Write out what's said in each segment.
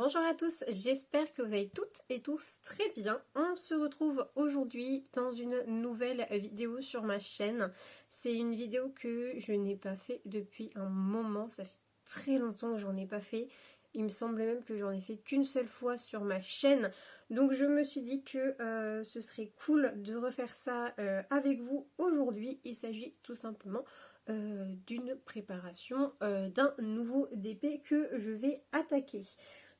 Bonjour à tous, j'espère que vous allez toutes et tous très bien. On se retrouve aujourd'hui dans une nouvelle vidéo sur ma chaîne. C'est une vidéo que je n'ai pas fait depuis un moment, ça fait très longtemps que j'en ai pas fait. Il me semble même que j'en ai fait qu'une seule fois sur ma chaîne. Donc je me suis dit que ce serait cool de refaire ça avec vous aujourd'hui. Il s'agit tout simplement d'une préparation d'un nouveau DP que je vais attaquer.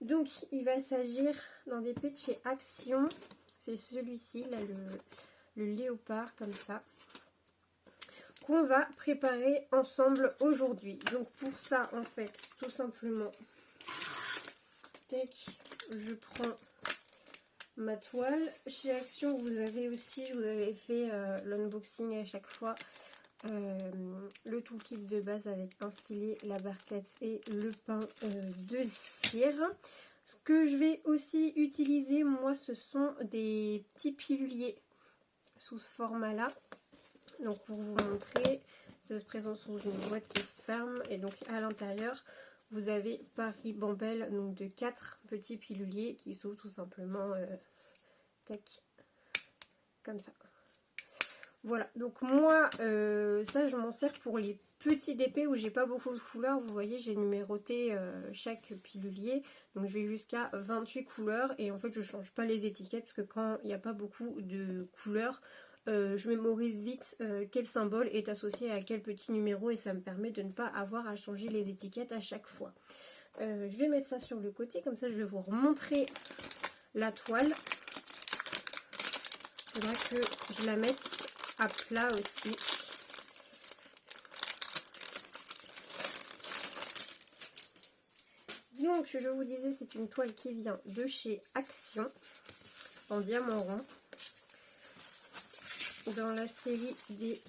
Donc il va s'agir d'un DP de chez Action, c'est celui-ci, là le léopard comme ça, qu'on va préparer ensemble aujourd'hui. Donc pour ça en fait, tout simplement, je prends ma toile. Chez Action vous avez aussi, je vous avais fait l'unboxing à chaque fois, le toolkit de base avec un stylet, la barquette et le pain de cire. Ce que je vais aussi utiliser moi, ce sont des petits piluliers sous ce format là. Donc pour vous montrer, ça se présente sous une boîte qui se ferme et donc à l'intérieur vous avez par ribambelle donc de 4 petits piluliers qui s'ouvrent tout simplement tac, comme ça. Voilà, donc moi, ça je m'en sers pour les petits DP où j'ai pas beaucoup de couleurs. Vous voyez, j'ai numéroté chaque pilulier. Donc je vais jusqu'à 28 couleurs. Et en fait, je change pas les étiquettes parce que quand il n'y a pas beaucoup de couleurs, je mémorise vite quel symbole est associé à quel petit numéro. Et ça me permet de ne pas avoir à changer les étiquettes à chaque fois. Je vais mettre ça sur le côté, comme ça je vais vous remontrer la toile. Il faudra que je la mette à plat aussi. Donc je vous disais, c'est une toile qui vient de chez Action en diamant rond dans la série des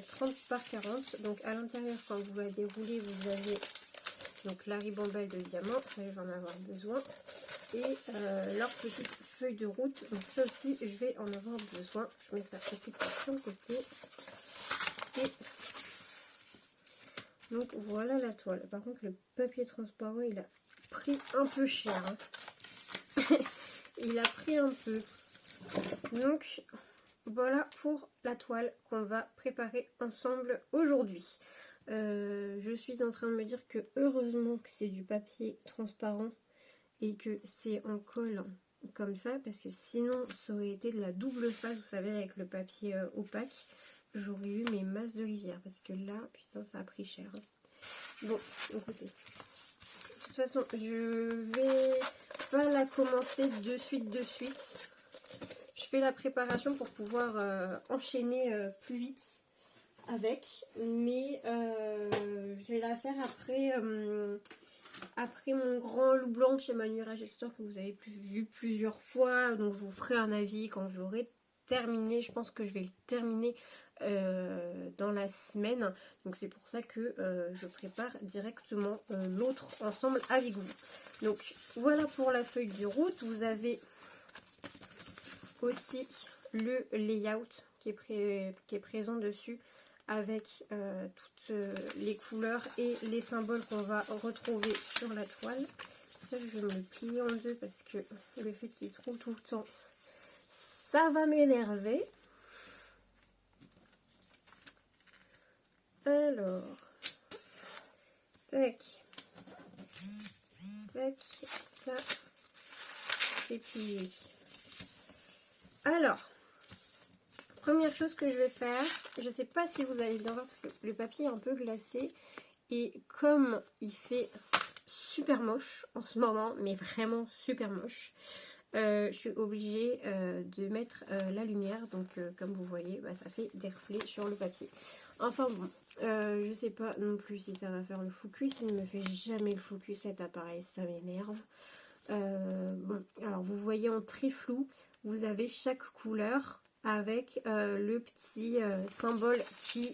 30 par 40. Donc à l'intérieur, quand vous la déroulez, vous avez donc la ribambelle de diamant, ça je vais en avoir besoin, et leur petite feuille de route. Donc ça aussi je vais en avoir besoin. Je mets ça petit peu sur le côté. Et donc voilà la toile. Par contre le papier transparent il a pris un peu cher, hein. Il a pris un peu. Donc voilà pour la toile qu'on va préparer ensemble aujourd'hui. Je suis en train de me dire que heureusement que c'est du papier transparent et que c'est en colle comme ça, parce que sinon ça aurait été de la double face, vous savez, avec le papier opaque. J'aurais eu mes masses de rivière, parce que là, putain, ça a pris cher, hein. Bon, écoutez, de toute façon, je vais pas la commencer de suite. Je fais la préparation pour pouvoir enchaîner plus vite avec, mais je vais la faire après mon grand loup blanc de chez Manuel Store que vous avez vu plusieurs fois. Donc je vous ferai un avis quand j'aurai terminé. Je pense que je vais le terminer dans la semaine. Donc c'est pour ça que je prépare directement l'autre ensemble avec vous. Donc voilà pour la feuille de route. Vous avez aussi le layout qui est présent dessus, avec toutes les couleurs et les symboles qu'on va retrouver sur la toile. Ça, je vais me le plier en deux parce que le fait qu'il se roule tout le temps, ça va m'énerver. Alors, tac, tac, ça, c'est plié. Alors, première chose que je vais faire, je ne sais pas si vous allez bien voir parce que le papier est un peu glacé et comme il fait super moche en ce moment, mais vraiment super moche, je suis obligée de mettre la lumière. Donc comme vous voyez, bah, ça fait des reflets sur le papier. Enfin bon, je ne sais pas non plus si ça va faire le focus. Il ne me fait jamais le focus cet appareil, ça m'énerve. Bon, alors vous voyez en très flou, vous avez chaque couleur avec le petit symbole qui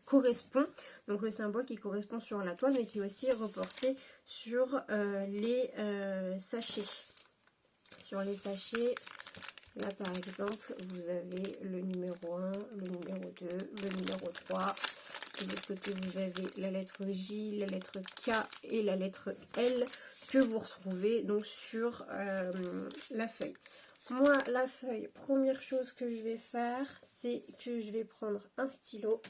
correspond, donc le symbole qui correspond sur la toile mais qui est aussi reporté sur les sachets. Sur les sachets, là par exemple, vous avez le numéro 1, le numéro 2, le numéro 3. De l'autre côté, vous avez la lettre J, la lettre K et la lettre L. que vous retrouvez donc sur la feuille. Moi, la feuille, première chose que je vais faire, c'est que je vais prendre un stylo.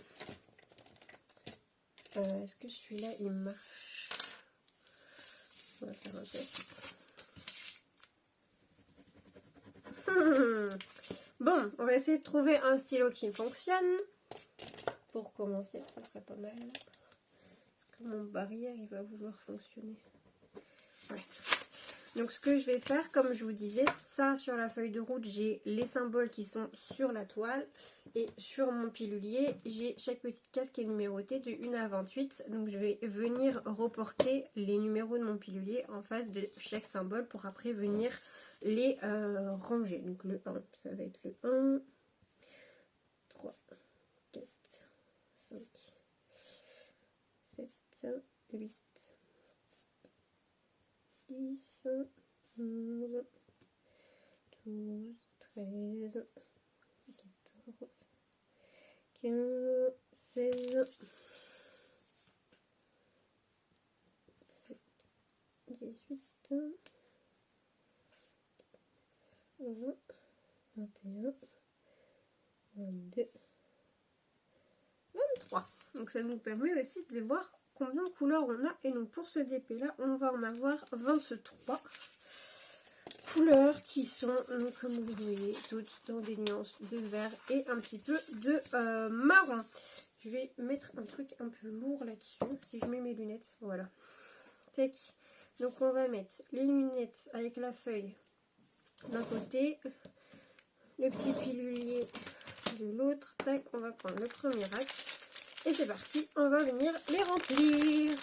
Est-ce que celui-là, il marche? On va faire un test. Bon, on va essayer de trouver un stylo qui fonctionne. Pour commencer, ça serait pas mal. Est-ce que mon barrière, il va vouloir fonctionner? Ouais. Donc ce que je vais faire, comme je vous disais, ça sur la feuille de route, j'ai les symboles qui sont sur la toile. Et sur mon pilulier, j'ai chaque petite case qui est numérotée de 1 à 28. Donc je vais venir reporter les numéros de mon pilulier en face de chaque symbole pour après venir les ranger. Donc le 1, ça va être le 1, 3, 4, 5, 7, 8, 10, 11, 12, 13, 14, 15, 16, 17, 18, 20, 21, 22, 23. Donc ça nous permet aussi de voir combien de couleurs on a. Et donc pour ce DP là, on va en avoir 23 couleurs qui sont, donc, comme vous voyez, toutes dans des nuances de vert et un petit peu de marron. Je vais mettre un truc un peu lourd là-dessus. Si je mets mes lunettes, voilà. Tac. Donc on va mettre les lunettes avec la feuille d'un côté, le petit pilulier de l'autre. Tac, on va prendre le premier rack. Et c'est parti, on va venir les remplir.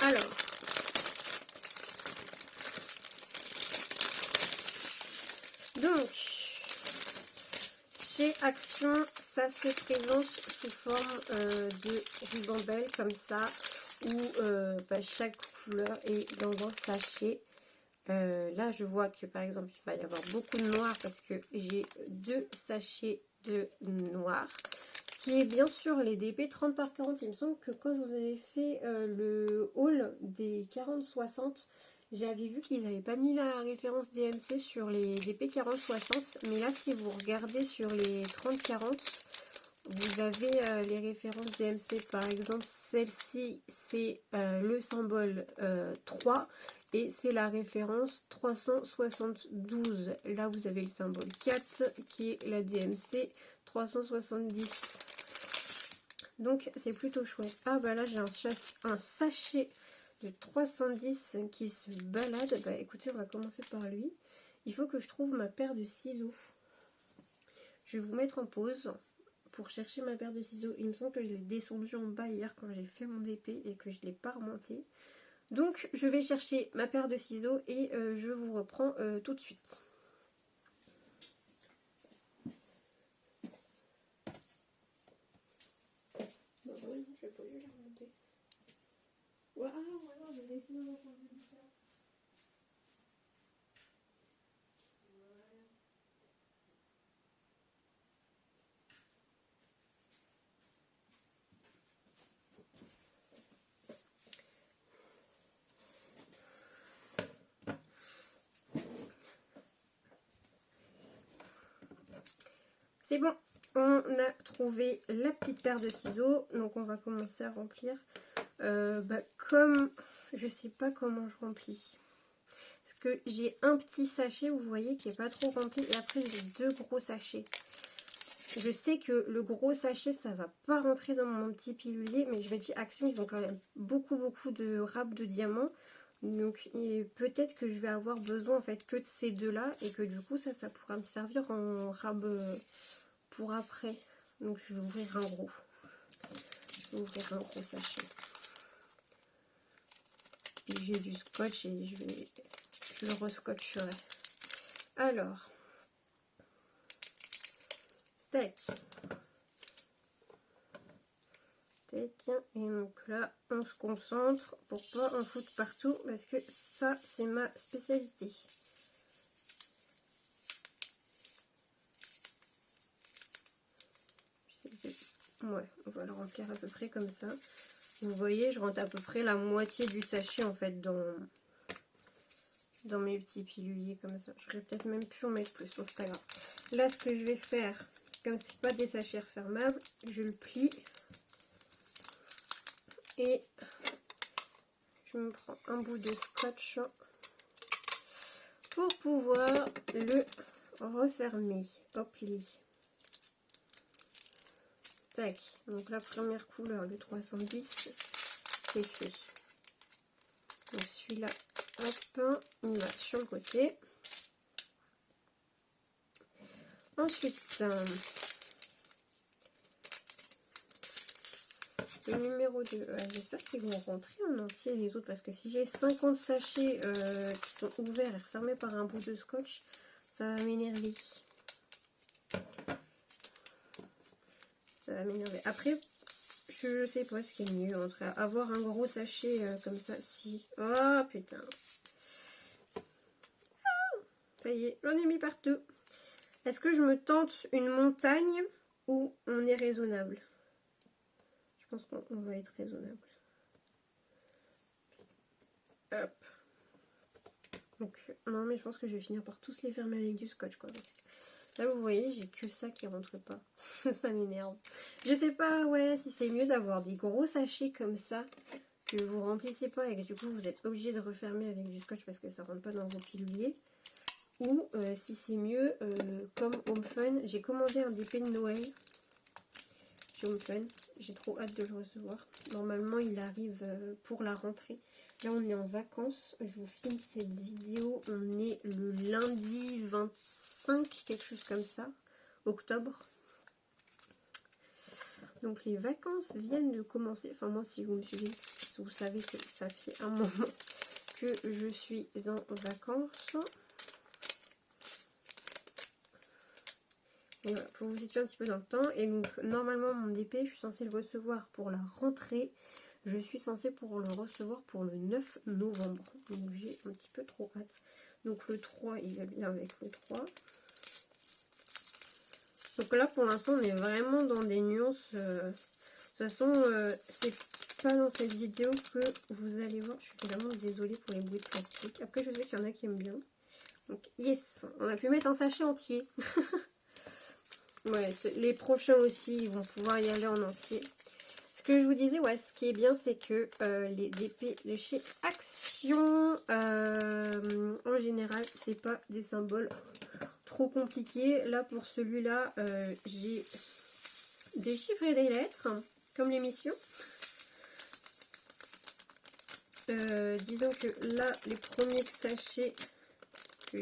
Alors, donc, chez Action, ça se présente sous forme de ribambelle comme ça, où chaque couleur est dans un sachet. Là, je vois que par exemple, il va y avoir beaucoup de noir parce que j'ai 2 sachets de noir. Qui est bien sûr les DP 30 par 40. Il me semble que quand je vous avais fait le haul des 40-60, j'avais vu qu'ils n'avaient pas mis la référence DMC sur les DP 40-60. Mais là, si vous regardez sur les 30-40, vous avez les références DMC. Par exemple, celle-ci, c'est le symbole 3 et c'est la référence 372. Là, vous avez le symbole 4 qui est la DMC 370. Donc c'est plutôt chouette. Ah bah là j'ai un sachet de 310 qui se balade. Bah écoutez, on va commencer par lui. Il faut que je trouve ma paire de ciseaux. Je vais vous mettre en pause pour chercher ma paire de ciseaux. Il me semble que je l'ai descendue en bas hier quand j'ai fait mon DP et que je ne l'ai pas remontée. Donc je vais chercher ma paire de ciseaux et je vous reprends tout de suite. Je vais pas lui la remonter. Waouh, alors je vais essayer de changer de ça. C'est bon, on a trouvé la petite paire de ciseaux. Donc on va commencer à remplir. Comme je sais pas comment je remplis. Parce que j'ai un petit sachet, vous voyez, qui est pas trop rempli. Et après j'ai 2 gros sachets. Je sais que le gros sachet, ça va pas rentrer dans mon petit pilulier. Mais je vais dire, Action, ils ont quand même beaucoup de râpes de diamants. Donc peut-être que je vais avoir besoin en fait que de ces deux-là. Et que du coup, ça pourra me servir en râpe pour après. Donc je vais ouvrir un gros. Je vais ouvrir un gros sachet. Puis j'ai du scotch et je le rescotcherai. Alors, tac. Tac. Et donc là, on se concentre pour pas en foutre partout parce que ça, c'est ma spécialité. Ouais, on va le remplir à peu près comme ça. Vous voyez, je rentre à peu près la moitié du sachet en fait dans dans mes petits piluliers comme ça. J'aurais peut-être même pu en mettre plus, bon, c'est pas grave. Là, ce que je vais faire, comme c'est pas des sachets refermables, je le plie et je me prends un bout de scotch pour pouvoir le refermer. Hop, lit. Tac. Donc la première couleur, le 310, c'est fait. Donc celui-là, hop, il va sur le côté. Ensuite, le numéro 2, j'espère qu'ils vont rentrer en entier les autres, parce que si j'ai 50 sachets qui sont ouverts et refermés par un bout de scotch, ça va m'énerver. Ça va m'énerver. Après, je sais pas ce qui est mieux entre avoir un gros sachet comme ça, si... Oh putain. Ah, ça y est, j'en ai mis partout. Est-ce que je me tente une montagne ou on est raisonnable? Je pense qu'on va être raisonnable. Hop. Donc, non, mais je pense que je vais finir par tous les fermer avec du scotch, quoi. Là, vous voyez, j'ai que ça qui rentre pas. Ça m'énerve. Je sais pas, ouais, si c'est mieux d'avoir des gros sachets comme ça, que vous remplissez pas et que du coup, vous êtes obligé de refermer avec du scotch parce que ça rentre pas dans vos piluliers. Ou si c'est mieux, comme Home Fun, j'ai commandé un DP de Noël chez Home Fun. J'ai trop hâte de le recevoir. Normalement, il arrive pour la rentrée. Là, on est en vacances. Je vous filme cette vidéo. On est le lundi 25, quelque chose comme ça, octobre. Donc, les vacances viennent de commencer. Enfin, moi, si vous me suivez, vous savez que ça fait un moment que je suis en vacances. Et voilà, pour vous situer un petit peu dans le temps. Et donc, normalement, mon DP, je suis censée le recevoir pour la rentrée. Je suis censée pour le recevoir pour le 9 novembre. Donc, j'ai un petit peu trop hâte. Donc, le 3, il va bien avec le 3. Donc là, pour l'instant, on est vraiment dans des nuances. De toute façon, c'est pas dans cette vidéo que vous allez voir. Je suis vraiment désolée pour les bruits de plastique. Après, je sais qu'il y en a qui aiment bien. Donc, yes, on a pu mettre un sachet entier. Ouais, les prochains aussi, ils vont pouvoir y aller en entier. Ce que je vous disais, ouais, ce qui est bien, c'est que les DP de chez Action, en général, c'est pas des symboles trop compliqués. Là, pour celui-là, j'ai des chiffres et des lettres, comme l'émission. Disons que là, les premiers sachets que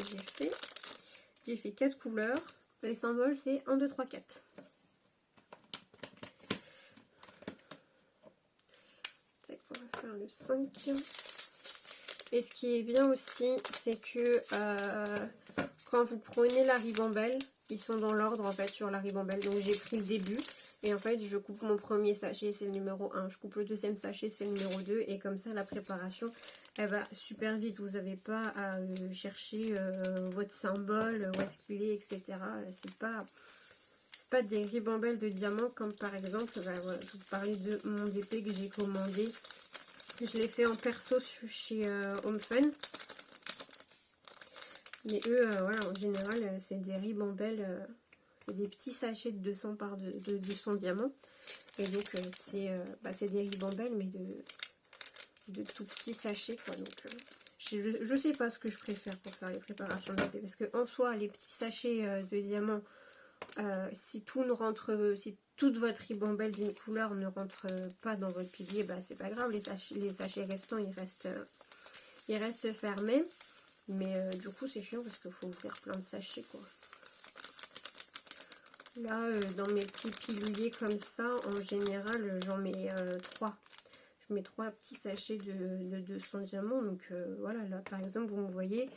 j'ai fait 4 couleurs. Les symboles, c'est 1, 2, 3, 4. On va faire le 5. Et ce qui est bien aussi, c'est que quand vous prenez la ribambelle, ils sont dans l'ordre en fait sur la ribambelle. Donc j'ai pris le début et en fait je coupe mon premier sachet, c'est le numéro 1. Je coupe le deuxième sachet, c'est le numéro 2. Et comme ça, la préparation, elle va super vite. Vous n'avez pas à chercher votre symbole, où est-ce qu'il est, etc. C'est pas des ribambelles de diamants comme par exemple, bah, voilà, je vous parlais de mon DP que j'ai commandé. Je l'ai fait en perso chez Home Fun. Mais eux, voilà, en général, c'est des ribambelles, c'est des petits sachets de 200 par de 200 diamants. Et donc, c'est des ribambelles, mais de tout petits sachets, quoi. Donc, je sais pas ce que je préfère pour faire les préparations de DP. Parce que en soi, les petits sachets de diamants, si tout ne rentre, si toute votre ribambelle d'une couleur ne rentre pas dans votre pilier, bah c'est pas grave, les sachets restants ils restent fermés. Mais du coup c'est chiant parce qu'il faut ouvrir plein de sachets, quoi. Là dans mes petits piluliers comme ça, en général j'en mets 3. Je mets 3 petits sachets de 200 diamants. Donc voilà, là par exemple vous me voyez,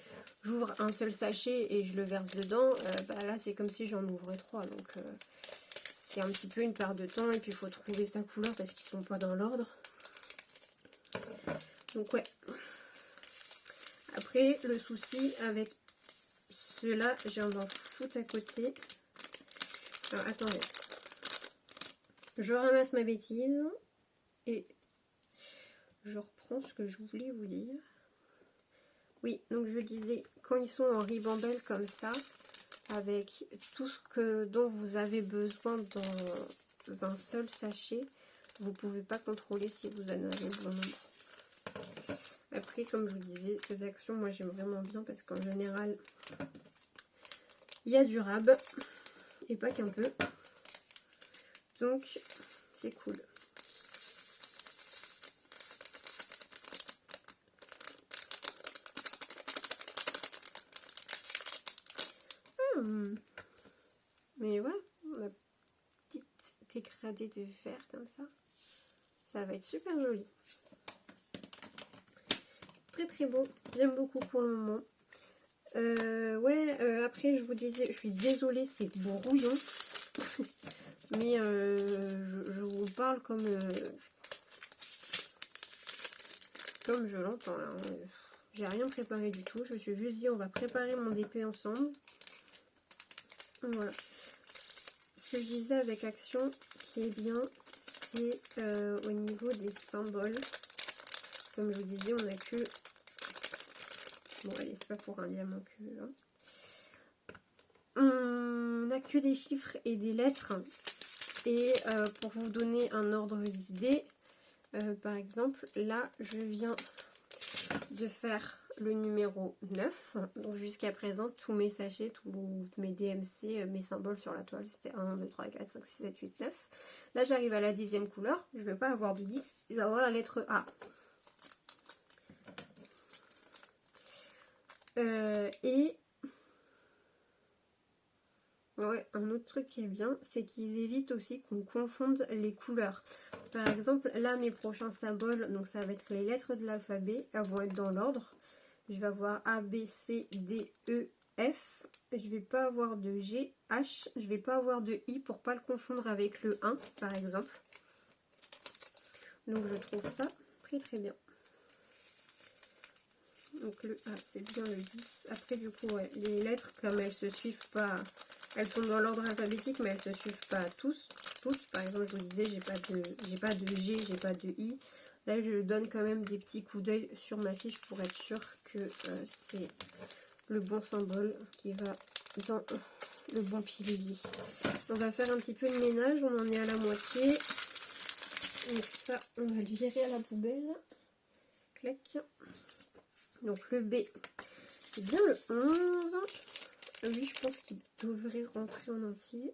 j'ouvre un seul sachet et je le verse dedans. Bah, là c'est comme si j'en ouvrais 3. Donc c'est un petit peu une perte de temps. Et puis il faut trouver sa couleur parce qu'ils sont pas dans l'ordre. Donc ouais. Après le souci avec ceux-là, j'ai envie d'en foutre à côté. Alors attendez. Je ramasse ma bêtise. Et je reprends ce que je voulais vous dire. Oui, donc je disais, quand ils sont en ribambelle comme ça, avec tout ce dont vous avez besoin dans un seul sachet, vous ne pouvez pas contrôler si vous en avez bon nombre. Après, comme je vous disais, cette action, moi j'aime vraiment bien parce qu'en général, il y a du rab et pas qu'un peu. Donc, c'est cool. Mais voilà, la petite dégradée de verre comme ça. Ça va être super joli. Très très beau. J'aime beaucoup pour le moment. Après je vous disais, je suis désolée, c'est brouillon. Mais je vous parle comme je l'entends là. J'ai rien préparé du tout. Je me suis juste dit on va préparer mon DP ensemble. Voilà. Ce que je disais avec Action, qui est bien, c'est au niveau des symboles. Comme je vous disais, on n'a que... Bon, allez, c'est pas pour un diamant que... Hein. On n'a que des chiffres et des lettres. Et pour vous donner un ordre d'idée, par exemple, là, je viens de faire le numéro 9. Donc jusqu'à présent, tous mes sachets, tous mes DMC, mes symboles sur la toile, c'était 1, 2, 3, 4, 5, 6, 7, 8, 9. Là, j'arrive à la 10e couleur. Je ne vais pas avoir de 10, je vais avoir la lettre A. Ouais, un autre truc qui est bien, c'est qu'ils évitent aussi qu'on confonde les couleurs. Par exemple, là, mes prochains symboles, donc ça va être les lettres de l'alphabet, elles vont être dans l'ordre. Je vais avoir A, B, C, D, E, F. Je vais pas avoir de G, H. Je vais pas avoir de I pour pas le confondre avec le 1, par exemple. Donc je trouve ça très très bien. Donc le A, c'est bien le 10. Après, du coup, ouais, les lettres, comme elles se suivent pas, elles sont dans l'ordre alphabétique, mais elles se suivent pas tous. Par exemple, je vous disais, j'ai pas de G, j'ai pas de I. Là, je donne quand même des petits coups d'œil sur ma fiche pour être sûr que c'est le bon symbole qui va dans le bon pilier. On va faire un petit peu de ménage, on en est à la moitié. Donc ça, on va le virer à la poubelle. Clac. Donc le B, c'est bien le 11. Lui, je pense qu'il devrait rentrer en entier.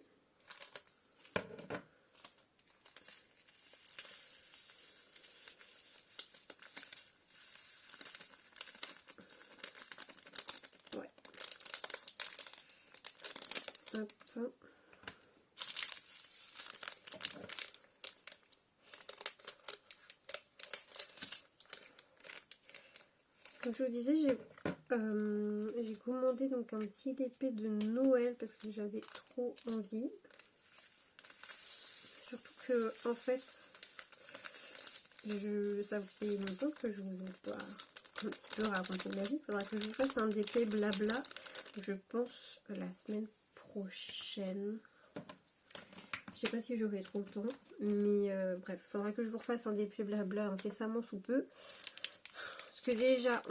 Ouais. Hop. Comme je vous disais, j'ai commandé donc un petit DP de Noël parce que j'avais trop envie. Surtout que en fait, ça fait longtemps que je vous ai pas un petit peu raconté ma vie. Il faudra que je vous fasse un DP blabla, je pense, la semaine prochaine. Je sais pas si j'aurai trop le temps, mais bref, il faudra que je vous refasse un DP blabla incessamment sous peu. Parce que déjà,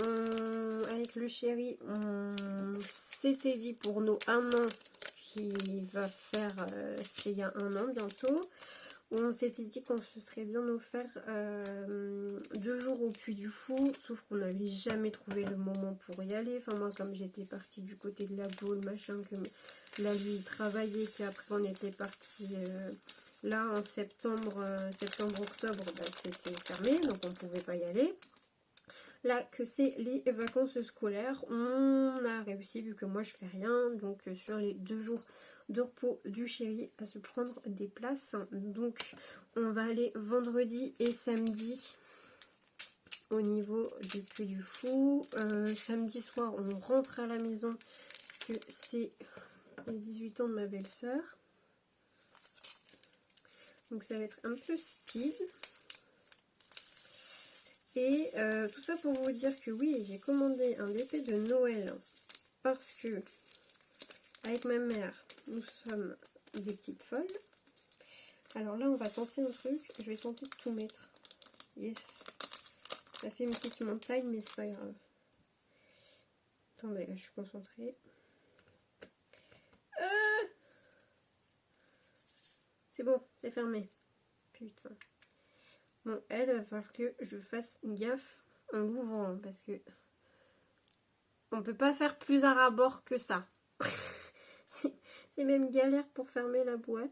avec le chéri, on s'était dit pour nos 1 an qui va faire, c'est il y a 1 an bientôt, on s'était dit qu'on se serait bien offert 2 jours au Puy du Fou, sauf qu'on n'avait jamais trouvé le moment pour y aller. Enfin moi, comme j'étais partie du côté de la Baule, machin, que là lui il travaillait, qu'après on était parti là en septembre-octobre, bah, c'était fermé, donc on ne pouvait pas y aller. Là que c'est les vacances scolaires, on a réussi, vu que moi je fais rien, donc sur les 2 jours de repos du chéri, à se prendre des places. Donc on va aller vendredi et samedi au niveau du Puy du Fou. Samedi soir on rentre à la maison, que c'est les 18 ans de ma belle-sœur. Donc ça va être un peu speed. Et tout ça pour vous dire que oui, j'ai commandé un DP de Noël parce que avec ma mère, nous sommes des petites folles. Alors là, on va tenter un truc. Je vais tenter de tout mettre. Yes. Ça fait une petite montagne, mais c'est pas grave. Attendez, là je suis concentrée. C'est bon, c'est fermé. Putain. Bon, elle, il va falloir que je fasse gaffe en l'ouvrant parce que on peut pas faire plus à ras-bord que ça. C'est même galère pour fermer la boîte.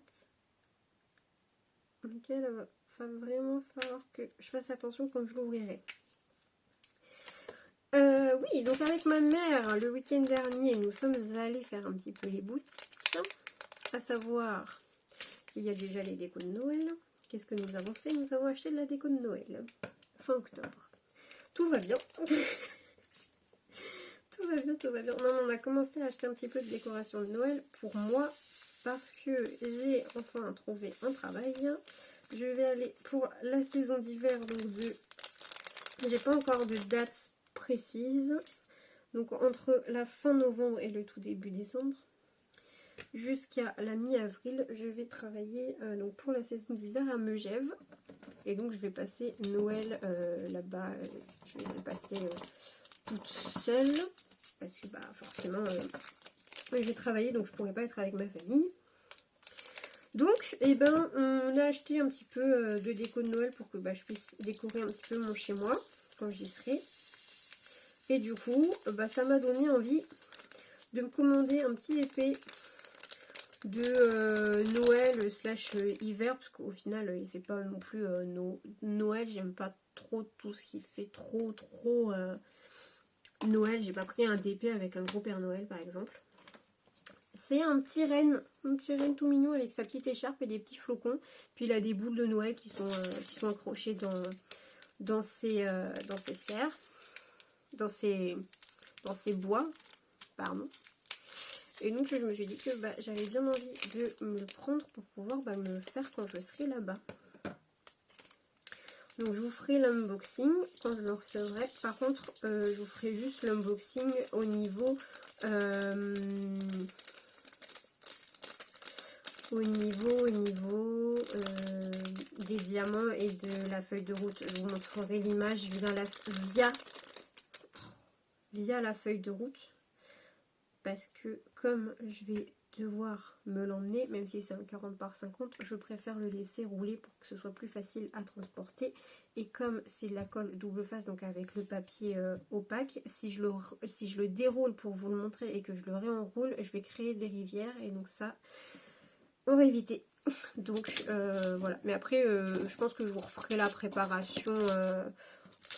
Donc il va vraiment falloir que je fasse attention quand je l'ouvrirai. Oui, donc avec ma mère, le week-end dernier, nous sommes allés faire un petit peu les boutiques. À savoir, il y a déjà les décos de Noël. Qu'est-ce que nous avons fait? Nous avons acheté de la déco de Noël. Fin octobre. Tout va bien. Tout va bien, tout va bien. Non, on a commencé à acheter un petit peu de décoration de Noël pour moi. Parce que j'ai enfin trouvé un travail. Je vais aller pour la saison d'hiver. Donc j'ai pas encore de date précise. Donc entre la fin novembre et le tout début décembre. Jusqu'à la mi-avril, je vais travailler donc pour la saison d'hiver à Megève. Et donc je vais passer Noël là-bas. Je vais passer toute seule. Parce que bah forcément je vais travailler, donc je pourrais pas être avec ma famille. Donc eh ben on a acheté un petit peu de déco de Noël pour que bah, je puisse décorer un petit peu mon chez moi quand j'y serai. Et du coup bah, ça m'a donné envie de me commander un petit épée de Noël slash hiver, parce qu'au final il fait pas non plus Noël. J'aime pas trop tout ce qui fait trop Noël. J'ai pas pris un DP avec un gros Père Noël par exemple. C'est un petit renne tout mignon avec sa petite écharpe et des petits flocons. Puis il a des boules de Noël qui sont accrochées dans ses serres, dans ses bois, pardon. Et donc je me suis dit que bah, j'avais bien envie de me le prendre pour pouvoir bah, me le faire quand je serai là-bas. Donc je vous ferai l'unboxing quand je le recevrai. Par contre, je vous ferai juste l'unboxing au niveau des diamants et de la feuille de route. Je vous montrerai l'image via la feuille de route. Parce que comme je vais devoir me l'emmener, même si c'est un 40 par 50, je préfère le laisser rouler pour que ce soit plus facile à transporter. Et comme c'est de la colle double face, donc avec le papier opaque, si je le déroule pour vous le montrer et que je le réenroule, je vais créer des rivières et donc ça, on va éviter. Donc voilà, mais après je pense que je vous referai la préparation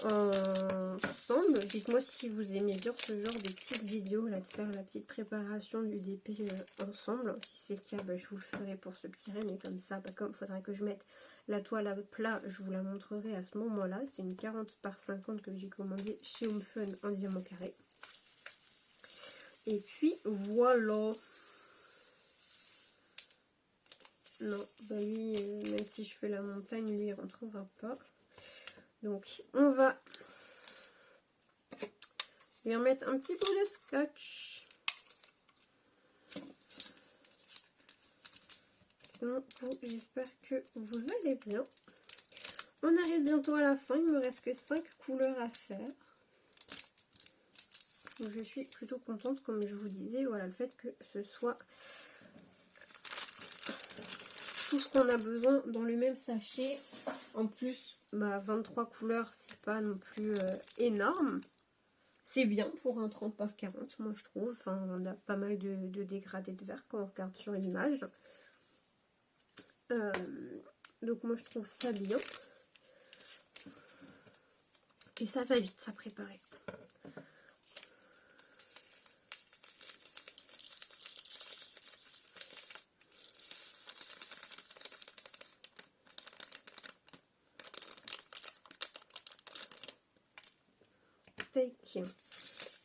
ensemble. Dites-moi si vous aimez bien ce genre de petites vidéos là, de faire la petite préparation du DP ensemble. Si c'est le cas, bah, je vous le ferai pour ce petit renne. Et comme ça, bah, comme il faudra que je mette la toile à plat, je vous la montrerai à ce moment là. C'est une 40 par 50 que j'ai commandé chez Home Fun en diamant carré. Et puis voilà. Non, bah lui, même si je fais la montagne, lui il rentrera pas. Donc on va lui remettre un petit bout de scotch. Donc j'espère que vous allez bien. On arrive bientôt à la fin, il me reste que 5 couleurs à faire. Donc je suis plutôt contente, comme je vous disais, voilà, le fait que ce soit tout ce qu'on a besoin dans le même sachet. En plus, bah, 23 couleurs, c'est pas non plus énorme. C'est bien pour un 30 par 40, moi je trouve. Enfin, on a pas mal de dégradés de vert quand on regarde sur l'image. Donc moi je trouve ça bien. Et ça va vite, ça préparer.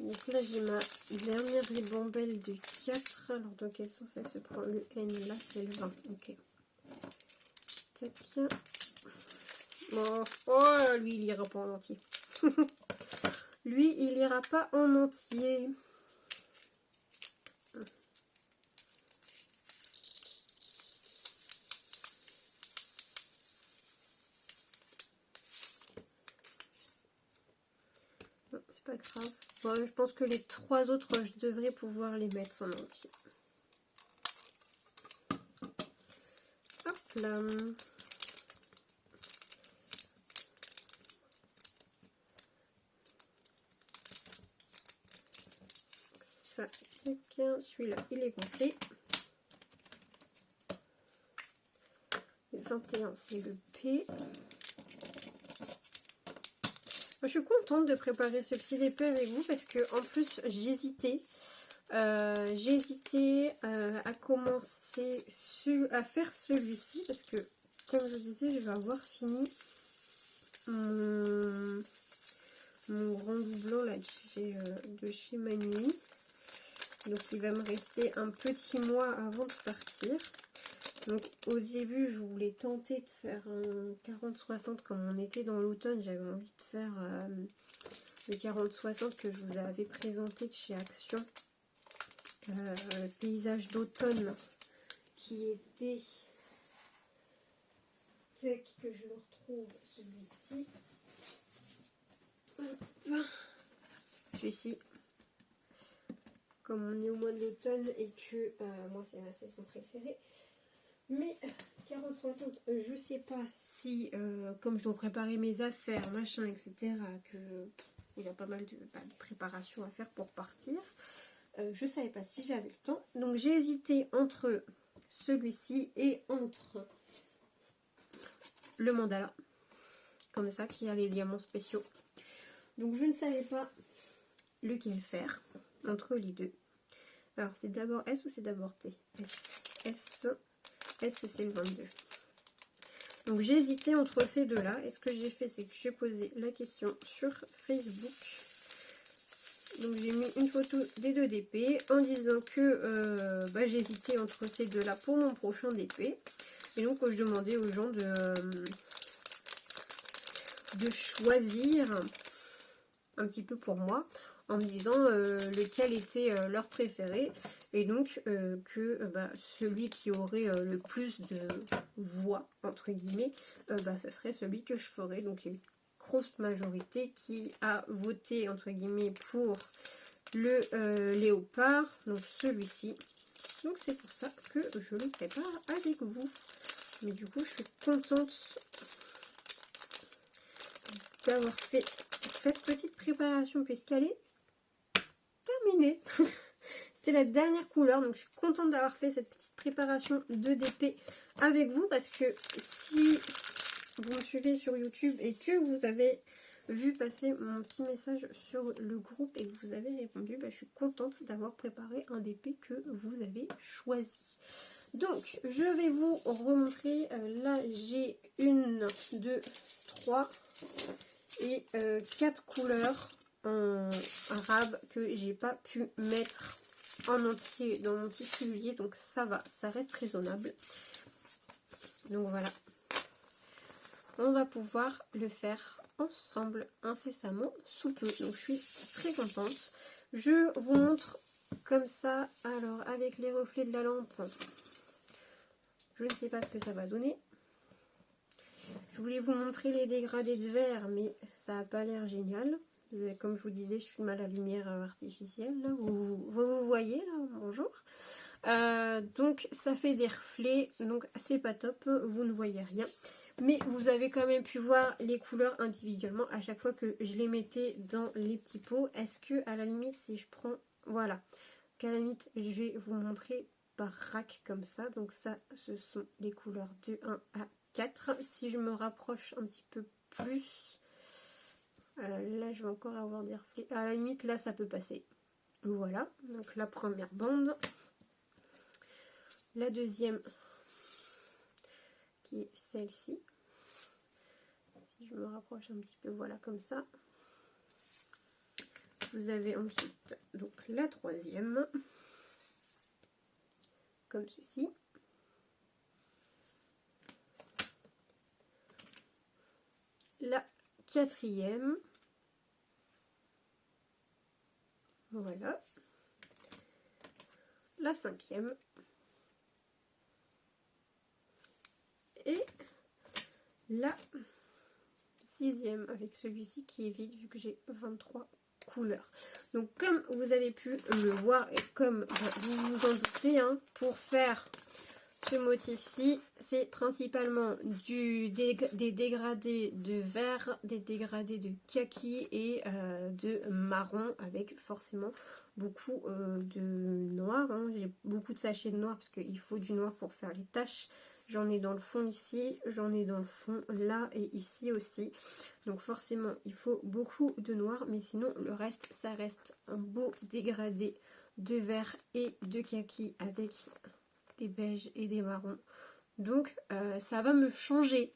Donc là j'ai ma dernière ribambelle de 4. Alors dans quel sens elle se prend? Le N là c'est le 20. Ok. Tac. Bon. Oh lui il ira pas en entier. Lui il ira pas en entier. Non, c'est pas grave. Bon, je pense que les 3 autres, je devrais pouvoir les mettre en entier. Hop là. Ça, celui-là, il est complet. Le 21, c'est le P. Je suis contente de préparer ce petit DP avec vous parce que en plus j'hésitais. À commencer à faire celui-ci parce que comme je disais, je vais avoir fini mon grand doublon là de chez Manui. Donc il va me rester un petit mois avant de partir. Donc au début je voulais tenter de faire un 40-60 comme on était dans l'automne. J'avais envie de faire le 40-60 que je vous avais présenté de chez Action. Paysage d'automne qui était que je le retrouve celui-ci. Celui-ci. Comme on est au mois d'automne et que moi c'est ma saison préférée. Mais 40-60, je sais pas si comme je dois préparer mes affaires, machin, etc. que il y a pas mal de préparation à faire pour partir. Je savais pas si j'avais le temps. Donc j'ai hésité entre celui-ci et entre le mandala. Comme ça, qui a les diamants spéciaux. Donc je ne savais pas lequel faire entre les deux. Alors c'est d'abord S ou c'est d'abord T? S c'est le 22. Donc j'ai hésité entre ces deux-là. Et ce que j'ai fait, c'est que j'ai posé la question sur Facebook. Donc j'ai mis une photo des deux DP en disant que j'hésitais entre ces deux-là pour mon prochain DP. Et donc je demandais aux gens de choisir un petit peu pour moi en me disant lequel était leur préféré. Et donc celui qui aurait le plus de voix, entre guillemets, ce serait celui que je ferais. Donc il y a une grosse majorité qui a voté, entre guillemets, pour le léopard, donc celui-ci. Donc c'est pour ça que je le prépare avec vous. Mais du coup, je suis contente d'avoir fait cette petite préparation puisqu'elle est terminée. C'était la dernière couleur, donc je suis contente d'avoir fait cette petite préparation de DP avec vous parce que si vous me suivez sur YouTube et que vous avez vu passer mon petit message sur le groupe et que vous avez répondu, je suis contente d'avoir préparé un DP que vous avez choisi. Donc je vais vous remontrer, là j'ai 1, 2, 3 et 4 couleurs en arabe que j'ai pas pu mettre en entier dans mon petit tribulier, donc ça va, ça reste raisonnable. Donc voilà, on va pouvoir le faire ensemble incessamment sous peu. Donc je suis très contente. Je vous montre comme ça. Alors avec les reflets de la lampe, je ne sais pas ce que ça va donner. Je voulais vous montrer les dégradés de verre, mais ça n'a pas l'air génial. Comme je vous disais, je suis mal à la lumière artificielle. Là. Vous voyez, là, bonjour. Donc ça fait des reflets, donc c'est pas top, vous ne voyez rien. Mais vous avez quand même pu voir les couleurs individuellement à chaque fois que je les mettais dans les petits pots. Est-ce que à la limite, si je prends, voilà, qu'à la limite, je vais vous montrer par rack comme ça. Donc ça, ce sont les couleurs de 1 à 4. Si je me rapproche un petit peu plus, là je vais encore avoir des reflets. À la limite, là ça peut passer. Voilà, donc la première bande. La deuxième, qui est celle-ci. Si je me rapproche un petit peu, voilà, comme ça. Vous avez ensuite donc la troisième, comme ceci. La quatrième. Voilà. La cinquième. Et la sixième avec celui-ci qui est vide vu que j'ai 23 couleur. Donc comme vous avez pu le voir et comme vous vous en doutez, hein, pour faire ce motif-ci, c'est principalement des dégradés de vert, des dégradés de kaki et de marron avec forcément beaucoup de noir. Hein. J'ai beaucoup de sachets de noir parce qu'il faut du noir pour faire les taches. J'en ai dans le fond ici, j'en ai dans le fond là et ici aussi. Donc forcément, il faut beaucoup de noir, mais sinon le reste, ça reste un beau dégradé de vert et de kaki avec des beiges et des marrons. Donc ça va me changer.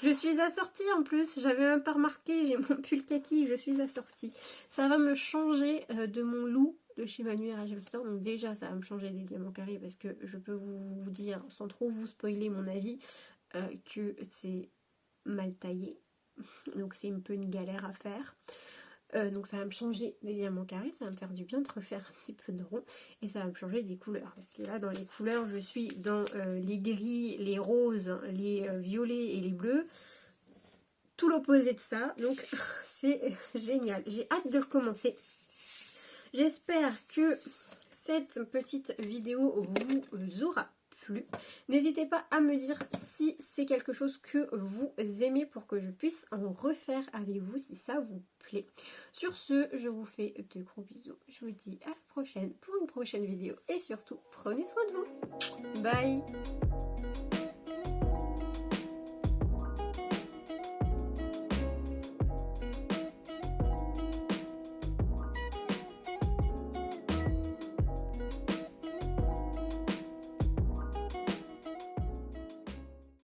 Je suis assortie en plus, j'avais même pas remarqué, j'ai mon pull kaki, je suis assortie. Ça va me changer de mon loup de chez Manu Ragel Store. Donc déjà ça va me changer des diamants carrés parce que je peux vous dire, sans trop vous spoiler mon avis, que c'est mal taillé. Donc c'est un peu une galère à faire. Donc ça va me changer des diamants carrés, ça va me faire du bien de refaire un petit peu de rond et ça va me changer des couleurs parce que là dans les couleurs je suis dans les gris, les roses, les violets et les bleus, tout l'opposé de ça, donc c'est génial, j'ai hâte de le commencer. J'espère que cette petite vidéo vous aura plu. N'hésitez pas à me dire si c'est quelque chose que vous aimez pour que je puisse en refaire avec vous si ça vous plaît. Sur ce, je vous fais de gros bisous. Je vous dis à la prochaine pour une prochaine vidéo et surtout, prenez soin de vous. Bye!